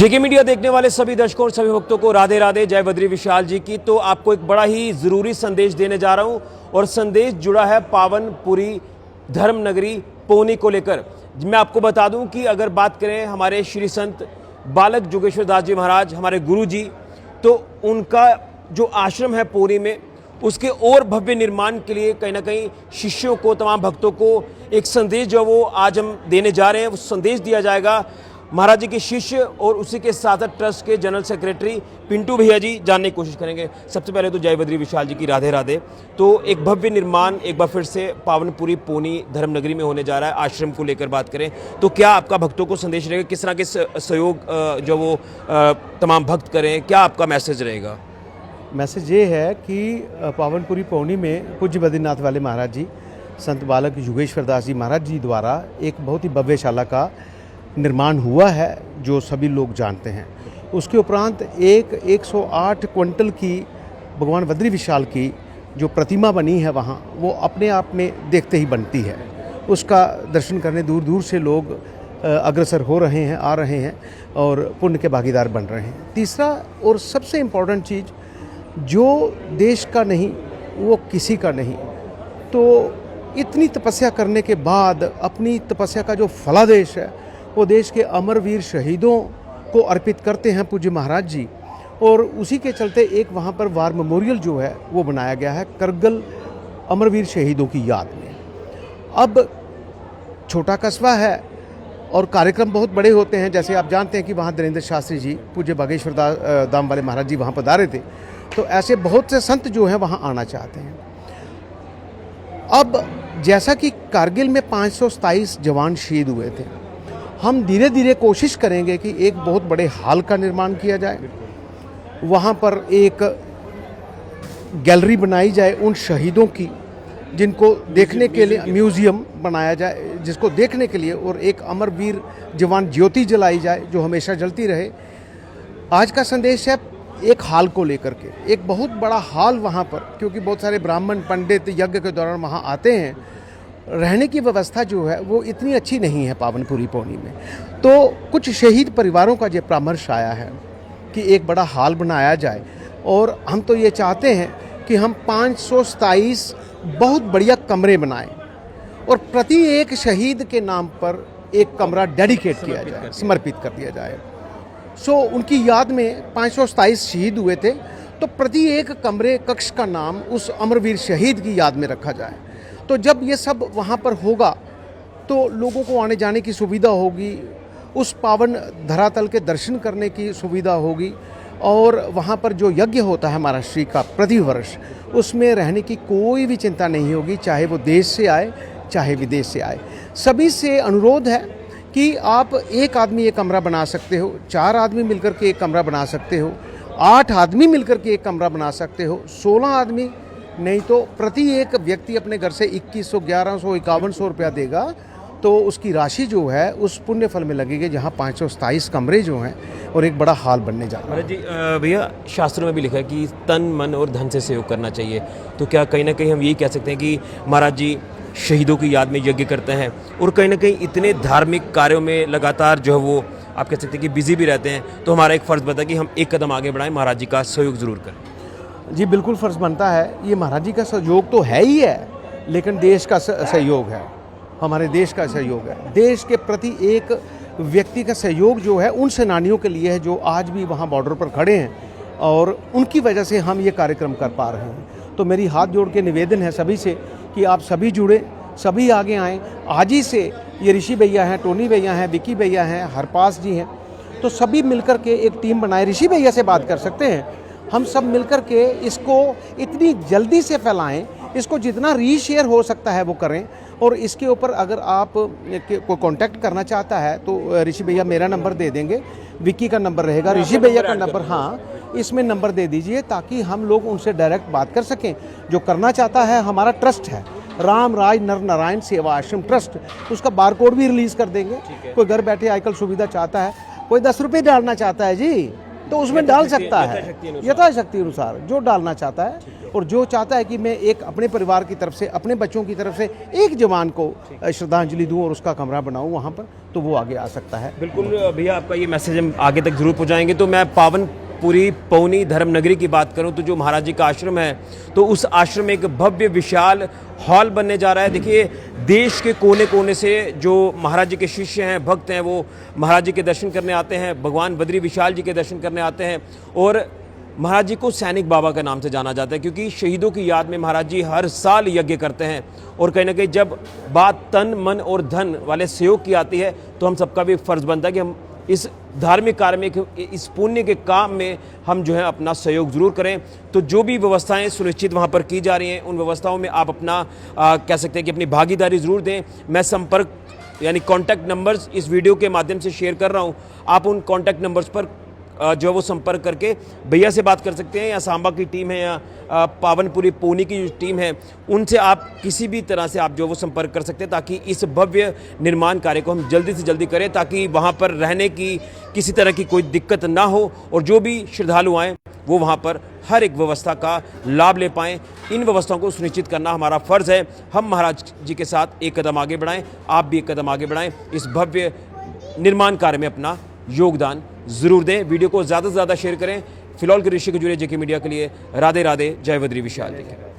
जेके media देखने वाले सभी दर्शकों और सभी भक्तों को राधे राधे। जय बद्री विशाल जी की। तो आपको एक बड़ा ही जरूरी संदेश देने जा रहा हूं और संदेश जुड़ा है पावनपुरी धर्म नगरी पौनी को लेकर। मैं आपको बता दूं कि अगर बात करें हमारे श्री संत बालक जोगेश्वर दास जी महाराज, हमारे गुरु जी, तो उनका जो आश्रम है पौनी में, उसके और भव्य निर्माण के लिए कहीं ना कहीं शिष्यों को, तमाम भक्तों को एक संदेश जो वो आज हम देने जा रहे हैं, वो संदेश दिया जाएगा महाराज जी के शिष्य और उसी के साथ ट्रस्ट के जनरल सेक्रेटरी पिंटू भैया जी जानने की कोशिश करेंगे। सबसे पहले तो जय बद्री विशाल जी की राधे राधे। तो एक भव्य निर्माण एक बार फिर से पावनपुरी पौनी धर्मनगरी में होने जा रहा है। आश्रम को लेकर बात करें तो क्या आपका भक्तों को संदेश रहेगा, किस तरह के सहयोग जो वो तमाम भक्त करें, क्या आपका मैसेज रहेगा? मैसेज ये है कि पावनपुरी पौनी में पूज्य बद्रीनाथ वाले महाराज जी, संत बालक योगेश्वर दास जी महाराज जी द्वारा एक बहुत ही भव्यशाला का निर्माण हुआ है, जो सभी लोग जानते हैं। उसके उपरांत 108 क्विंटल की भगवान बद्री विशाल की जो प्रतिमा बनी है वहाँ, वो अपने आप में देखते ही बनती है। उसका दर्शन करने दूर दूर से लोग अग्रसर हो रहे हैं, आ रहे हैं और पुण्य के भागीदार बन रहे हैं। तीसरा और सबसे इम्पोर्टेंट चीज़, जो देश का नहीं वो किसी का नहीं, तो इतनी तपस्या करने के बाद अपनी तपस्या का जो फलादेश है वो देश के अमरवीर शहीदों को अर्पित करते हैं पूज्य महाराज जी। और उसी के चलते एक वहाँ पर वार मेमोरियल जो है वो बनाया गया है करगिल अमरवीर शहीदों की याद में। अब छोटा कस्बा है और कार्यक्रम बहुत बड़े होते हैं। जैसे आप जानते हैं कि वहाँ धीरेन्द्र शास्त्री जी, पूज्य बागेश्वर धाम वाले महाराज जी वहाँ पधारे थे, तो ऐसे बहुत से संत जो हैं वहाँ आना चाहते हैं। अब जैसा कि कारगिल में 527 जवान शहीद हुए थे, हम धीरे धीरे कोशिश करेंगे कि एक बहुत बड़े हॉल का निर्माण किया जाए, वहाँ पर एक गैलरी बनाई जाए उन शहीदों की, जिनको देखने के लिए म्यूज़ियम बनाया जाए, जिसको देखने के लिए, और एक अमरवीर जवान ज्योति जलाई जाए जो हमेशा जलती रहे। आज का संदेश है एक हॉल को लेकर के, एक बहुत बड़ा हॉल वहाँ पर, क्योंकि बहुत सारे ब्राह्मण पंडित यज्ञ के दौरान वहाँ आते हैं। रहने की व्यवस्था जो है वो इतनी अच्छी नहीं है पावनपुरी पौनी में। तो कुछ शहीद परिवारों का ये परामर्श आया है कि एक बड़ा हॉल बनाया जाए, और हम तो ये चाहते हैं कि हम 527 बहुत बढ़िया कमरे बनाएं और प्रति एक शहीद के नाम पर एक कमरा डेडिकेट किया जाए, समर्पित कर दिया जाए। उनकी याद में 527 शहीद हुए थे, तो प्रति एक कमरे कक्ष का नाम उस अमरवीर शहीद की याद में रखा जाए। तो जब ये सब वहाँ पर होगा तो लोगों को आने जाने की सुविधा होगी, उस पावन धरातल के दर्शन करने की सुविधा होगी, और वहाँ पर जो यज्ञ होता है महाराष्ट्री का प्रतिवर्ष, उसमें रहने की कोई भी चिंता नहीं होगी, चाहे वो देश से आए चाहे विदेश से आए। सभी से अनुरोध है कि आप एक आदमी एक कमरा बना सकते हो, 4 आदमी मिलकर के एक कमरा बना सकते हो, 8 आदमी मिलकर के एक कमरा बना सकते हो, 16 आदमी नहीं तो प्रति एक व्यक्ति अपने घर से 2100, 1100, 5100 रुपया देगा, तो उसकी राशि जो है उस पुण्य फल में लगेगी, जहाँ 527 कमरे जो हैं और एक बड़ा हॉल बनने जा रहा है। जी भैया, शास्त्रों में भी लिखा है कि तन मन और धन से सहयोग करना चाहिए, तो क्या कहीं ना कहीं हम यही कह सकते हैं कि महाराज जी शहीदों की याद में यज्ञ करते हैं और कहीं ना कहीं इतने धार्मिक कार्यों में लगातार जो है वो आप कह सकते हैं कि बिजी भी रहते हैं, तो हमारा एक फ़र्ज़ बनता है कि हम एक कदम आगे बढ़ाएं, महाराज जी का सहयोग ज़रूर करें? जी बिल्कुल फ़र्ज़ बनता है। ये महाराज जी का सहयोग तो है ही है, लेकिन देश का सहयोग है, हमारे देश का सहयोग है। देश के प्रति एक व्यक्ति का सहयोग जो है उन सेनानियों के लिए है जो आज भी वहाँ बॉर्डर पर खड़े हैं, और उनकी वजह से हम ये कार्यक्रम कर पा रहे हैं। तो मेरी हाथ जोड़ के निवेदन है सभी से कि आप सभी जुड़े, सभी आगे आएँ। आज ही से ये ऋषि भैया हैं, टोनी भैया हैं, विकी भैया हैं, हरपास जी हैं, तो सभी मिलकर के एक टीम बनाए। ऋषि भैया से बात कर सकते हैं, हम सब मिलकर के इसको इतनी जल्दी से फैलाएं, इसको जितना रीशेयर हो सकता है वो करें। और इसके ऊपर अगर आप को कांटेक्ट करना चाहता है तो ऋषि भैया मेरा नंबर दे देंगे, विक्की का नंबर रहेगा, ऋषि भैया का नंबर, हाँ इसमें नंबर दे दीजिए, ताकि हम लोग उनसे डायरेक्ट बात कर सकें। जो करना चाहता है, हमारा ट्रस्ट है राम राज नर नारायण सेवा आश्रम ट्रस्ट, उसका बारकोड भी रिलीज़ कर देंगे। कोई घर बैठे आजकल सुविधा चाहता है, कोई 10 रुपये डालना चाहता है जी, तो उसमें डाल सकता यथाशक्ति है अनुसार। यथाशक्ति अनुसार जो डालना चाहता है, और जो चाहता है कि मैं एक अपने परिवार की तरफ से, अपने बच्चों की तरफ से एक जवान को श्रद्धांजलि दूं और उसका कमरा बनाऊं वहाँ पर, तो वो आगे आ सकता है। बिल्कुल भैया, आपका ये मैसेज हम आगे तक जरूर पहुंचाएंगे। तो मैं पावनपुरी पौनी धर्म नगरी की बात करूं तो जो महाराज जी का आश्रम है, तो उस आश्रम में एक भव्य विशाल हॉल बनने जा रहा है। देखिए, देश के कोने कोने से जो महाराज जी के शिष्य हैं, भक्त हैं, वो महाराज जी के दर्शन करने आते हैं, भगवान बद्री विशाल जी के दर्शन करने आते हैं। और महाराज जी को सैनिक बाबा के नाम से जाना जाता है, क्योंकि शहीदों की याद में महाराज जी हर साल यज्ञ करते हैं। और कहीं ना कहीं जब बात तन मन और धन वाले सहयोग की आती है, तो हम सबका भी फर्ज बनता है कि हम इस धार्मिक कार्य में, इस पुण्य के काम में हम जो है अपना सहयोग जरूर करें। तो जो भी व्यवस्थाएं सुनिश्चित वहां पर की जा रही हैं, उन व्यवस्थाओं में आप अपना कह सकते हैं कि अपनी भागीदारी जरूर दें। मैं संपर्क यानी कॉन्टैक्ट नंबर्स इस वीडियो के माध्यम से शेयर कर रहा हूं। आप उन कॉन्टैक्ट नंबर्स पर जो है वो संपर्क करके भैया से बात कर सकते हैं, या सांबा की टीम है, या पावनपुरी पौनी की जो टीम है, उनसे आप किसी भी तरह से आप जो वो संपर्क कर सकते हैं, ताकि इस भव्य निर्माण कार्य को हम जल्दी से जल्दी करें, ताकि वहाँ पर रहने की किसी तरह की कोई दिक्कत ना हो, और जो भी श्रद्धालु आएँ वो वहाँ पर हर एक व्यवस्था का लाभ ले पाएँ। इन व्यवस्थाओं को सुनिश्चित करना हमारा फ़र्ज़ है। हम महाराज जी के साथ एक कदम आगे बढ़ाएँ, आप भी एक कदम आगे बढ़ाएँ, इस भव्य निर्माण कार्य में अपना योगदान ज़रूर दें। वीडियो को ज़्यादा से ज़्यादा शेयर करें। फिलहाल के ऋषि को जुड़े जेके मीडिया के लिए राधे राधे, जय बद्री विशाल जी।